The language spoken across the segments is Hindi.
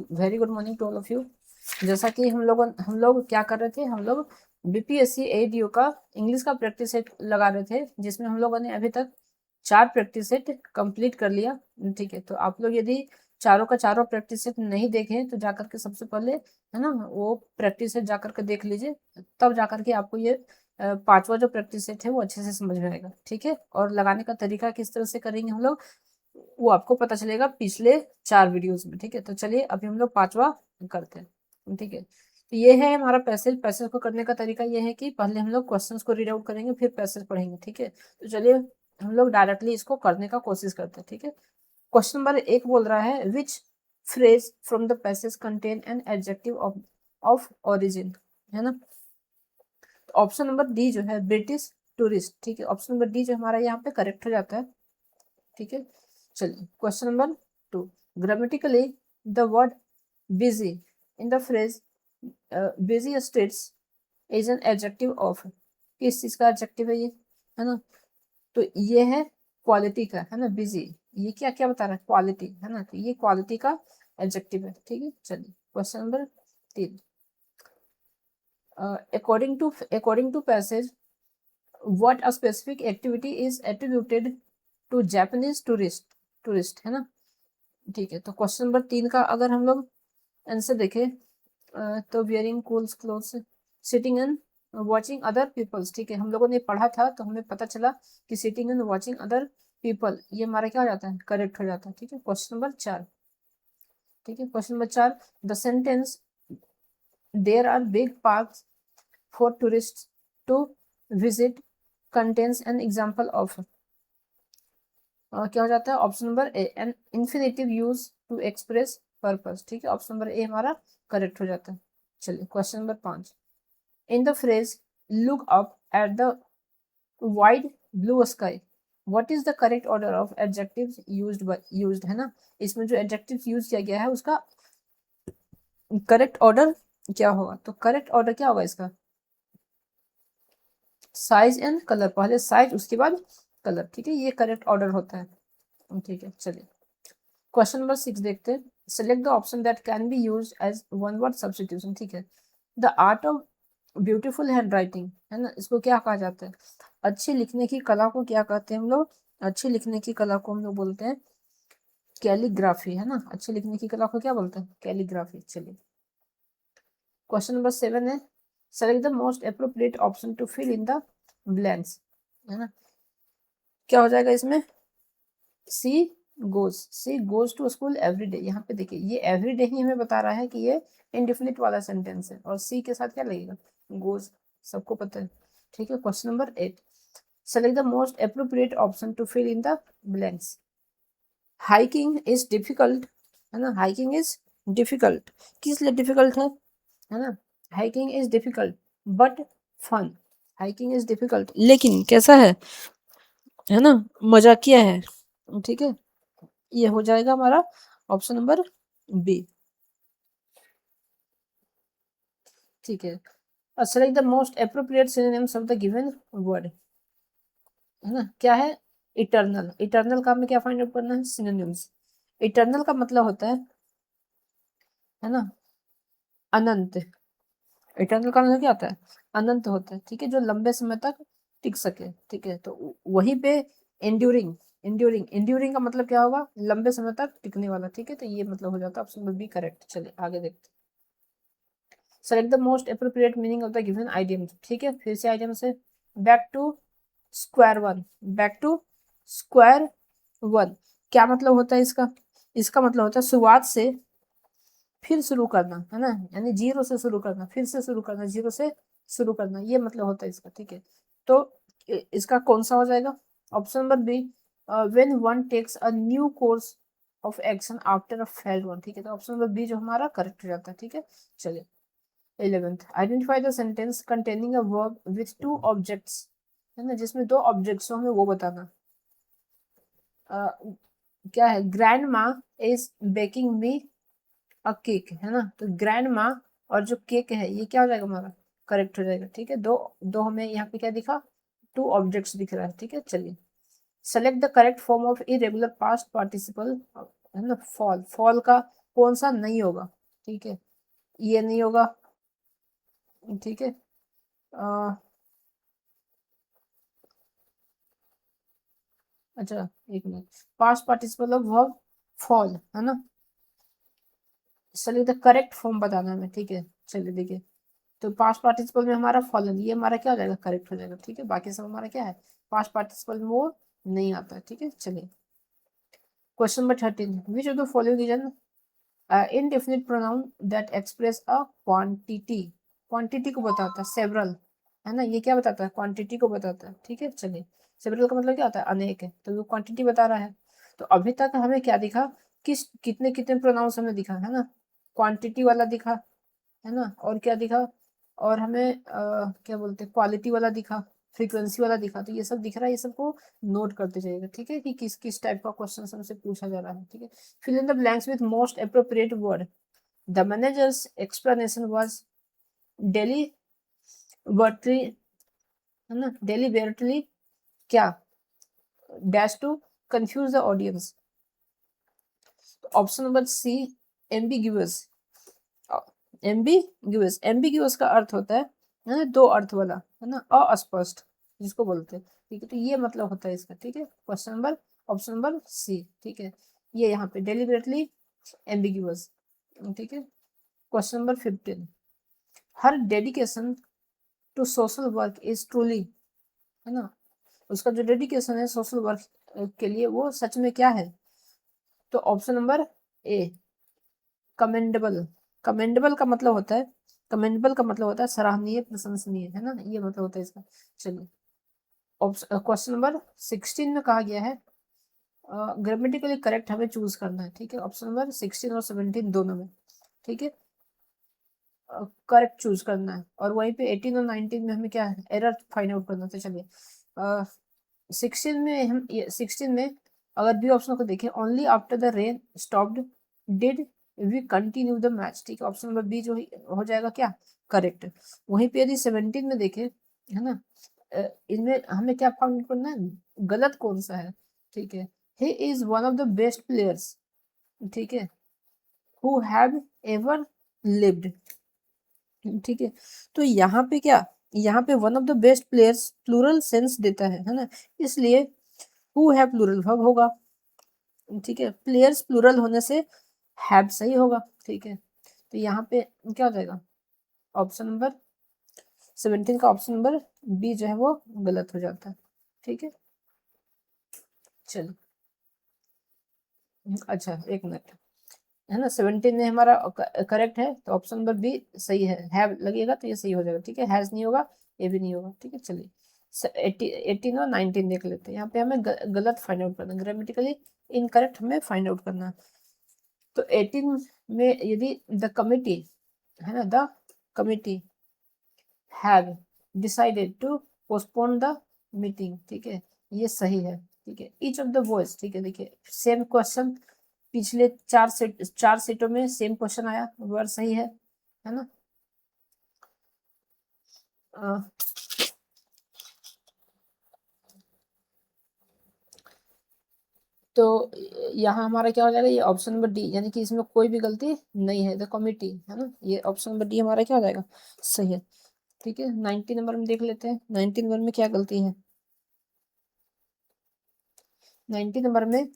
Very good morning to all of you. जैसा कि हम लोग क्या कर रहे थे, हम लोग बीपीएससी एडीओ का इंग्लिश का प्रैक्टिस सेट लगा रहे थे, जिसमें हम लोगों ने अभी तक 4 प्रैक्टिस सेट कंप्लीट कर लिया। ठीक है, तो आप लोग यदि चारों का चारों प्रैक्टिस सेट नहीं देखे तो जाकर के सबसे पहले है ना वो प्रैक्टिस सेट जाकर के देख लीजिए, तब जाकर के आपको ये पांचवा जो प्रैक्टिस सेट है वो अच्छे से समझ में आएगा। ठीक है, और लगाने का तरीका किस तरह से करेंगे हम लोग वो आपको पता चलेगा पिछले 4 वीडियोस में। ठीक है, तो चलिए अभी हम लोग पांचवा करते हैं। ठीक है, तो ये है हमारा पैसेज को करने का तरीका ये है कि पहले हम लोग क्वेश्चंस को रीड आउट करेंगे, फिर पैसेज पढ़ेंगे। ठीक है, तो चलिए हम लोग डायरेक्टली इसको करने का कोशिश करते हैं। ठीक है, क्वेश्चन नंबर 1 बोल रहा है which phrase from the passage contain an adjective of origin, है ना। ऑप्शन नंबर डी जो है ब्रिटिश टूरिस्ट। ठीक है, ऑप्शन नंबर डी जो हमारा यहाँ पे करेक्ट हो जाता है। ठीक है, चलिए question number 2, grammatically the word busy in the phrase busy states is an adjective of, किस चीज का एडजेक्टिव है ये, है ना। तो ये है क्वालिटी का, है ना। बिजी ये क्या क्या बता रहा है, क्वालिटी, है ना, तो ये क्वालिटी का एडजेक्टिव है। ठीक है, चलिए question number 3, according to passage what a specific activity is attributed to Japanese tourist, है ना। ठीक है, तो क्वेश्चन नंबर 3 का अगर हम लोग आंसर देखें तो wearing cool clothes, sitting and watching other peoples. ठीक है, हम लोगों ने पढ़ा था तो हमें पता चला कि sitting and watching other people ये हमारा क्या हो जाता है, करेक्ट हो जाता है। ठीक है, क्वेश्चन नंबर 4। ठीक है, question number 4, the sentence there are big parks for tourist to visit contains an example of, क्या हो जाता है, option number A an infinitive use to express purpose. ठीक है, ऑप्शन नंबर ए हमारा करेक्ट हो जाता है। चलिए question number 5, in the phrase look up at the wide blue sky what is the correct order of adjectives used, है ना। इसमें जो एडजेक्टिव्स यूज किया गया है उसका करेक्ट ऑर्डर क्या होगा, तो करेक्ट ऑर्डर क्या होगा इसका, साइज एंड कलर, पहले साइज उसके बाद कलर। ठीक है, ये करेक्ट ऑर्डर होता है। ठीक है, चलिए क्वेश्चन नंबर 6 देखते हैं, select the option that can be used as one word substitution. ठीक है, the art of beautiful hand writing, है ना, इसको क्या कहा जाता है, अच्छी लिखने की कला को क्या कहते हैं हम लोग, अच्छी लिखने की कला को हम लोग बोलते हैं कैलीग्राफी, है ना। अच्छी लिखने की कला को क्या बोलते हैं, कैलीग्राफी। चलिए क्वेश्चन नंबर 7 है, select the most appropriate option to fill in the blanks, है ना। क्या हो जाएगा इसमें, she goes to school every day. यहाँ पे देखिए ये एवरी डे ही हमें बता रहा है कि ये इंडेफिनिट वाला सेंटेंस है, और सी के साथ क्या लगेगा, गोज, सबको पता है। ठीक है, question number 8, select the most appropriate option to fill in the blanks, hiking is difficult, है ना। हाइकिंग इज डिफिकल्ट किस लिए डिफिकल्ट है ना। Hiking is difficult but fun, hiking is difficult लेकिन कैसा है ना, मजाकिया है। ठीक है, ये हो जाएगा हमारा ऑप्शन नंबर बी। ठीक है, select the most appropriate synonyms of the given word, है ना। क्या है, इटर्नल, इटर्नल का हमें क्या फाइंड आउट करना है, सिनोनिम्स। इटर्नल का मतलब होता है ना, अनंत। इटर्नल का मतलब क्या होता है, अनंत होता है। ठीक है, जो लंबे समय तक टिक सके। ठीक है, तो वहीं पे एंड्यूरिंग, एंड्यूरिंग का मतलब क्या होगा, लंबे समय तक टिकने वाला। ठीक है, तो ये मतलब हो जाता है ऑप्शन नंबर बी करेक्ट। चलिए आगे देखते हैं, select the most appropriate meaning of the given idiom. ठीक है, फिर से आइडियम से, back to square one, back to square one क्या मतलब होता है इसका, इसका मतलब होता है शुरुआत से फिर शुरू करना, है ना, यानी जीरो से शुरू करना, फिर से शुरू करना, जीरो से शुरू करना, ये मतलब होता है इसका। ठीक है, तो इसका कौन सा हो जाएगा, option number B, when one takes a new course of action after a failed one. ठीक है, तो ऑप्शन नंबर बी जो हमारा करेक्ट हो जाता है। ठीक है, चलिए 11th, identify the sentence containing a verb with two objects, है ना, जिसमें दो ऑब्जेक्ट्स हमें वो बताना। क्या है, ग्रैंड माँ is baking me a cake, है ना, तो ग्रैंड माँ और जो केक है ये क्या हो जाएगा हमारा, करेक्ट हो जाएगा। ठीक है, दो दो हमें यहाँ पे क्या दिखा, टू ऑब्जेक्ट्स दिख रहा है। ठीक है, चलिए select the correct form of irregular past participle, है ना, फॉल, फॉल का कौन सा नहीं होगा, ठीक है, ये नहीं होगा, ठीक है। अच्छा एक minute, past participle of verb fall है ना, चलिए द करेक्ट फॉर्म बताना है हमें, ठीक है। चलिए देखिए, तो पास्ट पार्टिसिपल में हमारा फॉलन, ये हमारा क्या हो जाएगा, करेक्ट हो जाएगा, ठीक है। बाकी सब हमारा क्या है, पास्ट पार्टिसिपल में वो नहीं आता है, ठीक है। चलिए question number 13, which of the following is an indefinite pronoun that express a quantity, quantity को बताता है, सेवरल है ना, ये क्या बताता है, क्वांटिटी को बताता है, ठीक है। चलिए सेवरल का मतलब क्या होता है, अनेक है, तो वो क्वांटिटी बता रहा है। तो अभी तक हमें क्या दिखा, किस कितने कितने प्रोनाउंस हमें दिखा है ना, क्वांटिटी वाला दिखा है ना, और क्या दिखा, और हमें क्या बोलते हैं, क्वालिटी वाला दिखा, फ्रीक्वेंसी वाला दिखा। तो ये सब दिख रहा है, ये सबको नोट करते जाइएगा, ठीक है, कि किस किस टाइप का क्वेश्चन हमसे पूछा जा रहा है, ठीक है। Fill in the blanks with most appropriate word. The manager's explanation was deliberately, है ना, डेलीबरेटली क्या, dash to confuse the audience. Option number C ambiguous, ambiguous, ambiguous का अर्थ होता है ना, दो अर्थ वाला, है ना, अस्पष्ट जिसको बोलते हैं, ठीक है। तो ये मतलब होता है इसका, ठीक है। Question number, option number C, ठीक है, ये यहाँ पे डेलिबरेटली एम्बिग्यूअस, ठीक है। Question number 15, her dedication to social work is truly, है ना, उसका जो डेडिकेशन है सोशल वर्क के लिए वो सच में क्या है, तो ऑप्शन नंबर ए कमेंडेबल। कमेंडेबल का मतलब होता है, कमेंडेबल का मतलब होता है सराहनीय, प्रशंसनीय, है ना, ये मतलब होता है इसका। चलिए क्वेश्चन नंबर 16 में कहा गया है ग्रामेटिकली करेक्ट हमें चूज करना है, ठीक है। ऑप्शन नंबर 16 और 17 दोनों में, ठीक है, करेक्ट चूज करना है। और वहीं पे 18 और 19 में हमें क्या है, एरर फाइंड आउट करना है। तो चलिए 16 में हम 16 में अगर बी ऑप्शन को देखें, only after the rain stopped did we continue the match, ठीक है। ऑप्शन नंबर बी जो हो जाएगा क्या, करेक्ट। वहीं पे यदि 17 में देखें, है ना, इनमें हमें क्या फाइंड करना है, गलत कौन सा है, ठीक है। He is one of the best players, ठीक है, हु हैव एवर लिव्ड, ठीक है। तो यहाँ पे क्या, यहाँ पे one of the best players plural sense देता है ना, इसलिए हु है प्लूरल वर्ब होगा, ठीक है। प्लेयर्स प्लूरल होने से हैव सही होगा, ठीक है। तो यहाँ पे क्या हो जाएगा, ऑप्शन नंबर 17 का ऑप्शन नंबर बी जो है वो गलत हो जाता है, ठीक है। चलो अच्छा एक मिनट, है ना, 17 में हमारा करेक्ट है, तो ऑप्शन नंबर बी सही है, हैव लगेगा तो ये सही हो जाएगा, ठीक है। हैज नहीं होगा, ये भी नहीं होगा, ठीक है। चलिए 18 और 19 देख लेते हैं। यहाँ पे हमें गलत फाइंड आउट करना है, ग्रामेटिकली इनकरेक्ट हमें फाइंड आउट करना है। तो 18 में यदि द कमिटी, है ना, the committee have decided to postpone the meeting, ठीक है, ये सही है, ठीक है। ईच ऑफ द बॉयज, ठीक है, देखिए सेम क्वेश्चन, पिछले चार सीटों में सेम क्वेश्चन आया, वर्ड सही है ना। तो यहाँ हमारा क्या हो जाएगा, ये ऑप्शन नंबर डी, यानी कि इसमें कोई भी गलती नहीं है, द कमिटी, है ना, ये ऑप्शन नंबर डी हमारा क्या हो जाएगा, सही है, ठीक है। 90 नंबर में देख लेते हैं, 90 नंबर में क्या गलती है, 90 नंबर में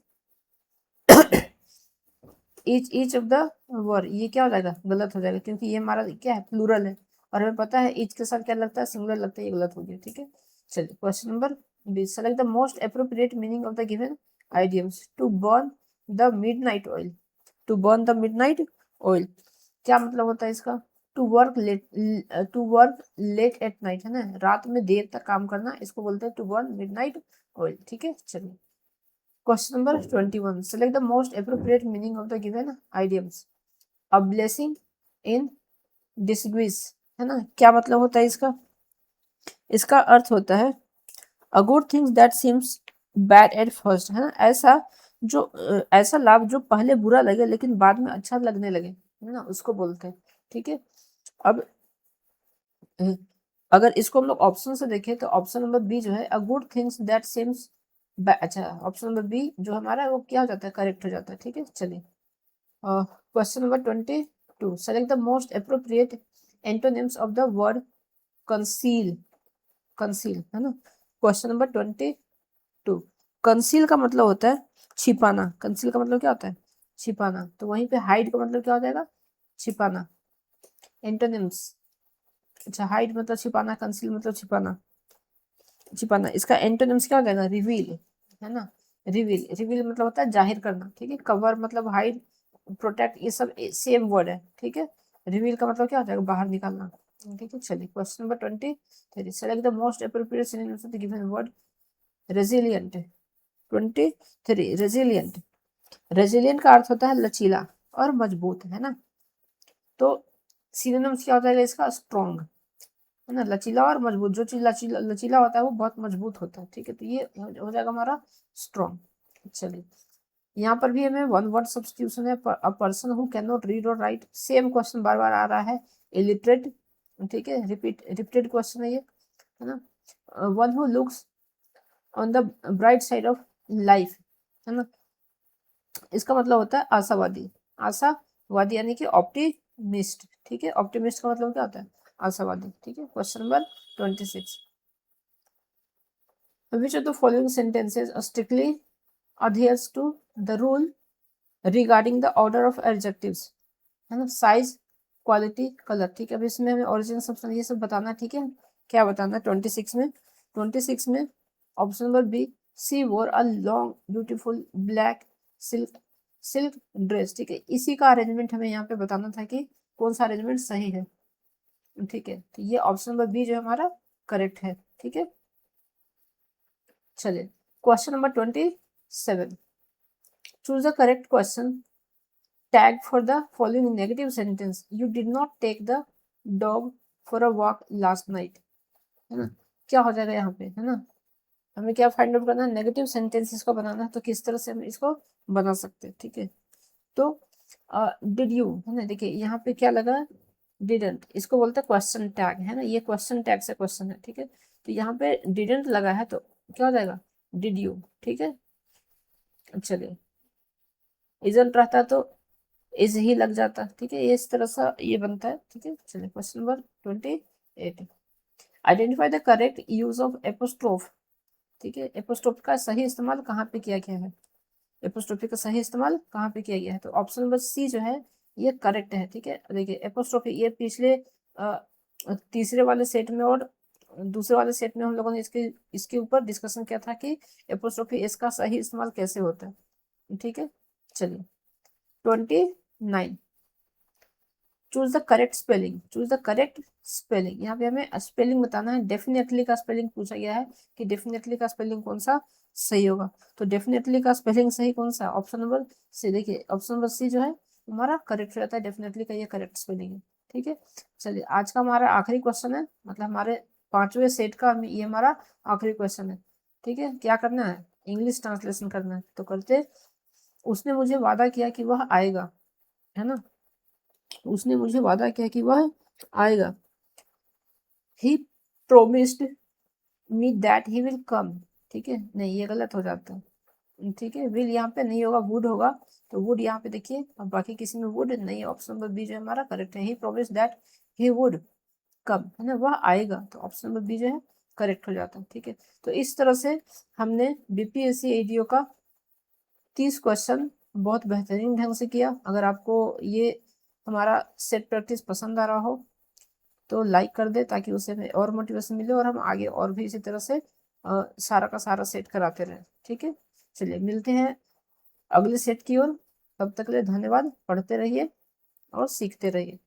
ईच ऑफ द वर्ड, ये क्या हो जाएगा, गलत हो जाएगा, क्योंकि ये हमारा क्या है, प्लूरल है, और हमें पता है ईच के साथ क्या लगता है, सिंगुलर लगता है, ये गलत हो गया, ठीक है। चलिए question number 20, select the most appropriate meaning of the given idioms. To burn the midnight oil, to burn the midnight oil क्या मतलब होता है इसका, to work late, to work late at night, है ना, रात में देर तक काम करना, इसको बोलते हैं टू बर्न मिडनाइट ऑयल, ठीक है। चलिए question number 21, select the most appropriate meaning of the given idioms। a blessing in disguise, है ना, क्या मतलब होता है इसका, इसका अर्थ होता है a good things that seems bad at first, है ना, ऐसा जो ऐसा लाभ जो पहले बुरा लगे लेकिन बाद में अच्छा लगने लगे, है ना, उसको बोलते हैं, ठीक है। अब अगर इसको हम लोग ऑप्शन से देखें, तो ऑप्शन नंबर बी जो है, a good things that seems, अच्छा ऑप्शन नंबर बी जो हमारा है वो क्या हो जाता है, करेक्ट हो जाता है, ठीक है। चलिए question number 22, 2. Select the most appropriate antonyms of the word conceal. conceal है ना. Question number 22. कंसील का मतलब होता है छिपाना. कंसील का मतलब क्या होता है? छिपाना. तो वहीं पे हाइड का मतलब क्या हो जाएगा? छिपाना. एंटोनिम्स. अच्छा, हाइड मतलब छिपाना, कंसील मतलब छिपाना. छिपाना, इसका एंटोनिम्स क्या हो जाएगा? रिवील है ना. रिवील. रिवील मतलब होता है जाहिर करना. ठीक है. कवर मतलब हाइड, प्रोटेक्ट, ये सब सेम वर्ड है. ठीक है. रिवील का मतलब क्या हो जाएगा? बाहर निकालना. ठीक है. चलिए question number 23. Select the most appropriate synonyms of the given word resilient. 23. Resilient. Resilient का अर्थ होता है लचीला और मजबूत, है ना. तो सिनोनिम्स क्या हो जाएगा इसका? स्ट्रॉन्ग, है ना. लचीला और मजबूत. जो चीज लचीला लचीला होता है वो बहुत मजबूत होता है. ठीक है. तो ये हो जाएगा हमारा स्ट्रॉन्ग. चलिए यहाँ पर भी हमें वन वर्ड सब्स्टिट्यूशन है. A person who can not read और राइट. सेम क्वेश्चन बार बार आ रहा है. इलिटरेट. ठीक है. रिपीटेड क्वेश्चन है ये, है ना. One who looks on the bright side of life, है ना. इसका मतलब होता है आशावादी. आशावादी यानी कि ऑप्टिमिस्ट. ठीक है. ऑप्टिमिस्ट का मतलब क्या होता है? आशावादी. ठीक है. Question number 26. Which of the following sentences strictly adheres to the rule regarding the order of adjectives, है ना. Size, quality, colour. ठीक है. अब इसमें हमें ओरिजिन सब्सटेंस ये सब बताना है. ठीक है. क्या बताना है 26 में? 26 में ऑप्शन नंबर बी, सी वोर a long beautiful black silk dress. ठीक है. इसी का अरेंजमेंट हमें यहाँ पे बताना था कि कौन सा अरेंजमेंट सही है. ठीक है. तो ये ऑप्शन नंबर बी जो हमारा करेक्ट है. ठीक है. चलिए question number 27. Choose the correct question tag for the following negative sentence. You did not take the dog for a walk last night, है ना. क्या हो जाएगा यहाँ पे, है ना. हमें क्या फाइंड आउट करना है? नेगेटिव सेंटेंस इसको बनाना है. तो किस तरह से हम इसको बना सकते हैं? ठीक है. तो डिड यू, है ना. देखिए यहाँ पे क्या लगा? डिडंट. इसको बोलते हैं क्वेश्चन टैग, है ना. ये क्वेश्चन टैग से क्वेश्चन है. ठीक है. तो यहाँ पे डिडंट लगा है तो क्या हो जाएगा? Did you. ठीक है. चलिए इजंट रहता तो इज ही लग जाता. ठीक है. ये इस तरह सा ये बनता है. ठीक है. चलिए question number 28. Identify the correct use of apostrophe. ठीक है. एपोस्ट्रोफ का सही इस्तेमाल कहाँ पे किया गया है? एपोस्ट्रोफी का सही इस्तेमाल कहाँ पे किया गया है? तो ऑप्शन नंबर सी जो है ये करेक्ट है. ठीक है. देखिए एपोस्ट्रोफी ये पिछले तीसरे वाले सेट में और दूसरे वाले सेट में हम लोगों ने इसके ऊपर डिस्कशन किया था कि एपोस्ट्रोफी इसका सही इस्तेमाल कैसे होता है. ठीक है. चलिए 29. Choose the correct spelling. Choose the correct spelling. यहाँ पे हमें स्पेलिंग बताना है. डेफिनेटली का स्पेलिंग पूछा गया है कि डेफिनेटली का स्पेलिंग कौन सा सही होगा. तो डेफिनेटली का स्पेलिंग सही कौन सा? Option number C. देखिए ऑप्शन नंबर सी जो है हमारा करेक्ट रहता है. डेफिनेटली का ये करेक्ट स्पेलिंग है. ठीक है. चलिए आज का हमारा आखिरी क्वेश्चन है. मतलब हमारे 5वें सेट का ये हमारा आखिरी क्वेश्चन है. ठीक है. क्या करना है? इंग्लिश ट्रांसलेशन करना है. तो करते. उसने मुझे वादा किया कि वह आएगा, है ना. उसने मुझे वादा किया कि वह आएगा. He promised me that he will come. ठीक है. नहीं ये गलत हो जाता है. ठीक है. विल यहाँ पे नहीं होगा, वुड होगा. तो वुड यहाँ पे देखिए. अब बाकी किसी में वुड नहीं. ऑप्शन नंबर बी जो है हमारा करेक्ट है. He promised that he would come, है ना. वह आएगा. तो ऑप्शन नंबर बी जो है करेक्ट हो जाता है. ठीक है. तो इस तरह से हमने बीपीएससी एडीओ का 30 क्वेश्चन बहुत बेहतरीन ढंग से किया. अगर आपको ये हमारा सेट प्रैक्टिस पसंद आ रहा हो तो लाइक कर दे ताकि उसे में और मोटिवेशन मिले और हम आगे और भी इसी तरह से सारा का सारा सेट कराते रहें. ठीक है. चलिए मिलते हैं अगले सेट की ओर. तब तक के लिए धन्यवाद. पढ़ते रहिए और सीखते रहिए.